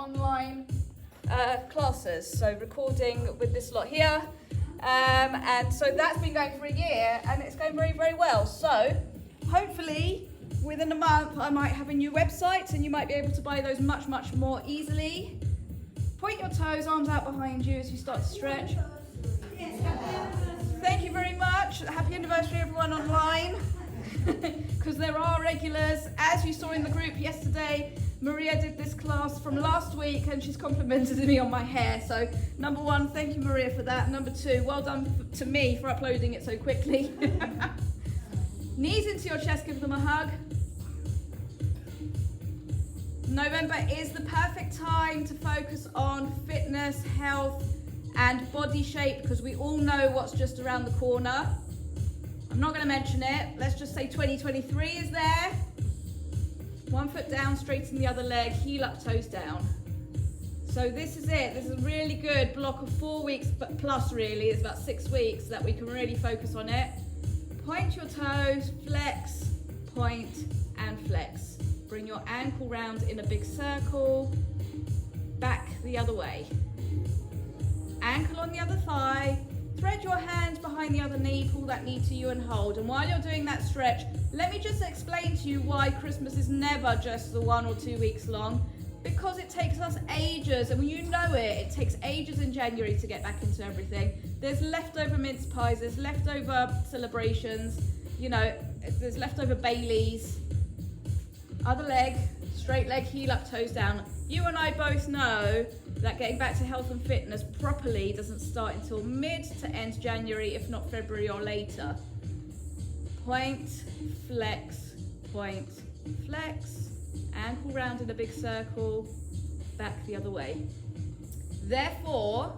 online classes, so recording with this lot here. And so that's been going for a year and it's going very, very well. So hopefully within a month I might have a new website and you might be able to buy those much, much more easily. Point your toes, arms out behind you as you start to stretch. Thank you very much. Happy anniversary everyone online. Because there are regulars. As you saw in the group yesterday, Maria did this class from last week and she's complimented me on my hair. So number one, thank you Maria for that. Number two, well done to me for uploading it so quickly. Knees into your chest, give them a hug. November is the perfect time to focus on fitness, health and body shape because we all know what's just around the corner. I'm not going to mention it. Let's just say 2023 is there. 1 foot down, straighten the other leg, heel up, toes down. So this is it. This is a really good block of 4 weeks, but plus really, it's about 6 weeks that we can really focus on it. Point your toes, flex, point and flex. Bring your ankle round in a big circle, back the other way. Ankle on the other thigh, thread your hands behind the other knee, pull that knee to you and hold. And while you're doing that stretch, let me just explain to you why Christmas is never just the 1 or 2 weeks long, because it takes us ages, and when you know it takes ages in January to get back into everything. There's leftover mince pies, there's leftover celebrations, you know, there's leftover Baileys. Other leg, straight leg, heel up, toes down. You and I both know that getting back to health and fitness properly doesn't start until mid to end January, if not February or later. Point, flex, ankle round in a big circle, back the other way. Therefore,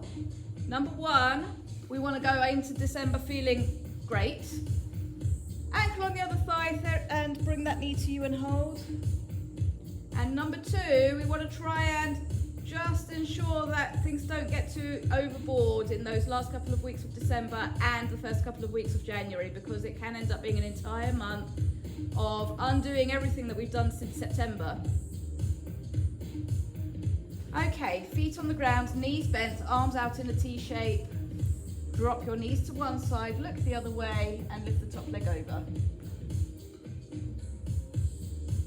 number one, we want to go into December feeling great. Ankle on the other thigh and bring that knee to you and hold. And number two, we want to try and just ensure that things don't get too overboard in those last couple of weeks of December and the first couple of weeks of January, because it can end up being an entire month of undoing everything that we've done since September. Okay, feet on the ground, knees bent, arms out in a T shape. Drop your knees to one side, look the other way, and lift the top leg over.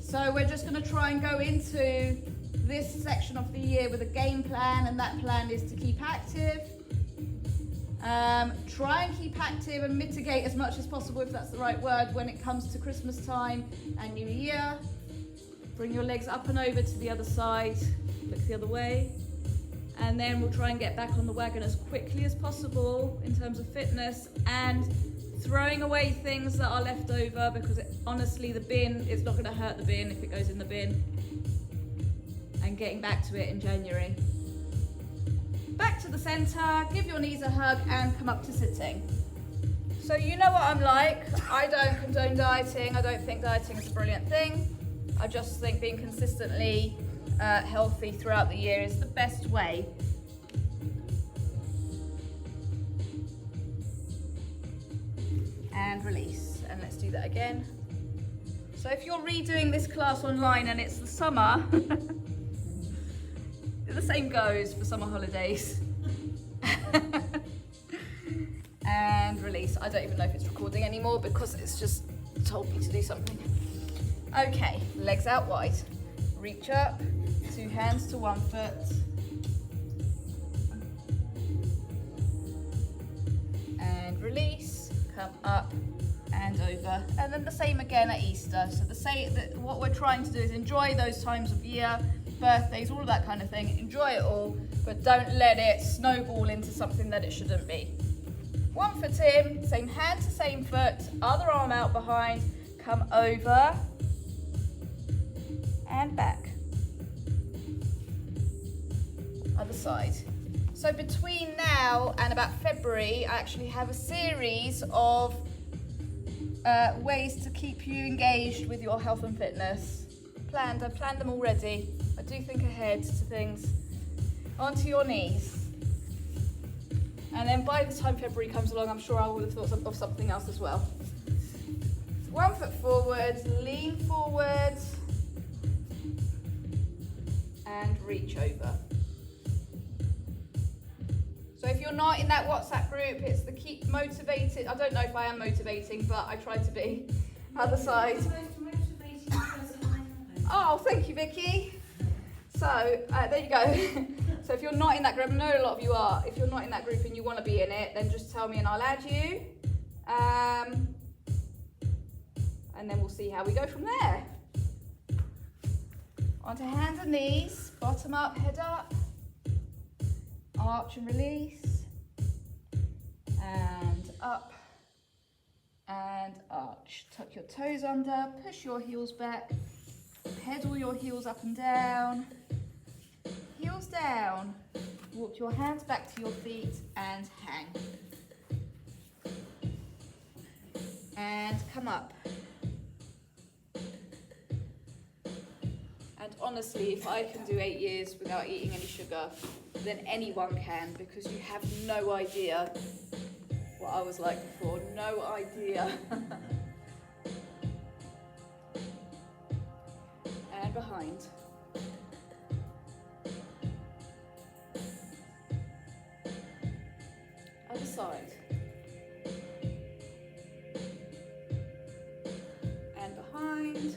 So we're just going to try and go into this section of the year with a game plan, and that plan is to keep active. Try and keep active and mitigate as much as possible, if that's the right word, when it comes to Christmas time and New Year. Bring your legs up and over to the other side, look the other way. And then we'll try and get back on the wagon as quickly as possible in terms of fitness and throwing away things that are left over, because honestly the bin, it's not going to hurt the bin if it goes in the bin, and getting back to it in January. Back to the center, give your knees a hug and come up to sitting. So you know what I'm like. I don't condone dieting. I don't think dieting is a brilliant thing. I just think being consistently healthy throughout the year is the best way. And release, and let's do that again. So if you're redoing this class online and it's the summer, the same goes for summer holidays. And release. I don't even know if it's recording anymore because it's just told me to do something. Okay, legs out wide. Reach up, 2 hands to 1 foot. And release, come up and over. And then the same again at Easter. So what we're trying to do is enjoy those times of year, birthdays, all of that kind of thing. Enjoy it all, but don't let it snowball into something that it shouldn't be. 1 foot in, same hand to same foot, other arm out behind, come over and back. Other side. So between now and about February, I actually have a series of ways to keep you engaged with your health and fitness. I've planned them already. I do think ahead to things. Onto your knees. And then by the time February comes along, I'm sure I would have thought of something else as well. 1 foot forward, lean forward, and reach over. So if you're not in that WhatsApp group, it's the keep motivated. I don't know if I am motivating, but I try to be. Other side. Oh, thank you, Vicky. So there you go. So if you're not in that group, I know a lot of you are. If you're not in that group and you want to be in it, then just tell me and I'll add you. And then we'll see how we go from there. Onto hands and knees, bottom up, head up. Arch and release. And up. And arch. Tuck your toes under, push your heels back. Pedal your heels up and down. Heels down. Walk your hands back to your feet and hang. And come up. And honestly, if I can do 8 years without eating any sugar, then anyone can, because you have no idea what I was like before. No idea. And behind. Other side. And behind.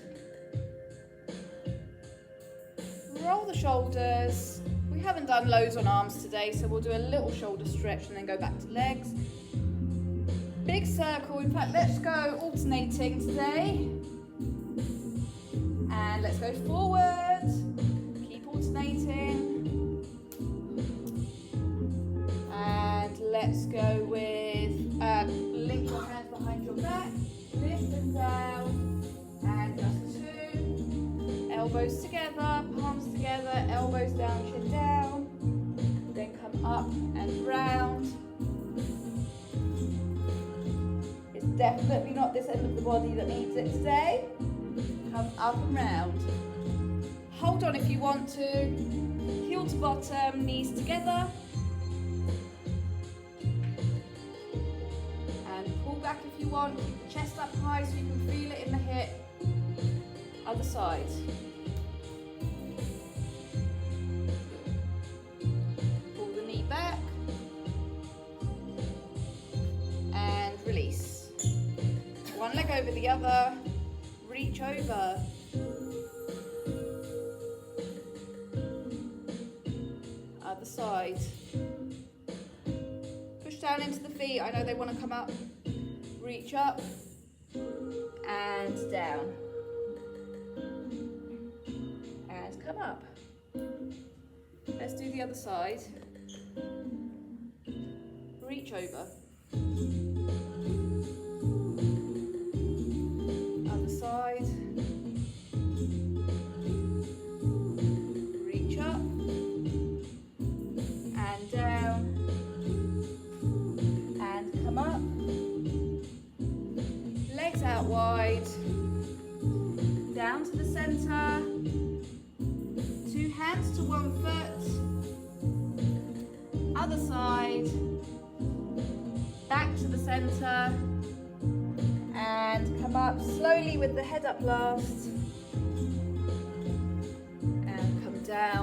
Roll the shoulders. We haven't done loads on arms today, so we'll do a little shoulder stretch and then go back to legs. Big circle. In fact, let's go alternating today. And let's go forward. Keep alternating. And let's go with link your hands behind your back. Lift them down. And just 2. Elbows together, palms together, elbows down, chin down. Then come up and round. It's definitely not this end of the body that needs it today. Come up and round. Hold on if you want to. Heel to bottom, knees together. And pull back if you want. Keep the chest up high so you can feel it in the hip. Other side. Pull the knee back. And release. One leg over the other. Reach over. Other side. Push down into the feet. I know they want to come up. Reach up and down. And come up. Let's do the other side. Reach over. Side. Reach up and down and come up. Legs out wide. Down to the center. 2 hands to 1 foot. Other side. Back to the center. And come up slowly with the head up last. And come down.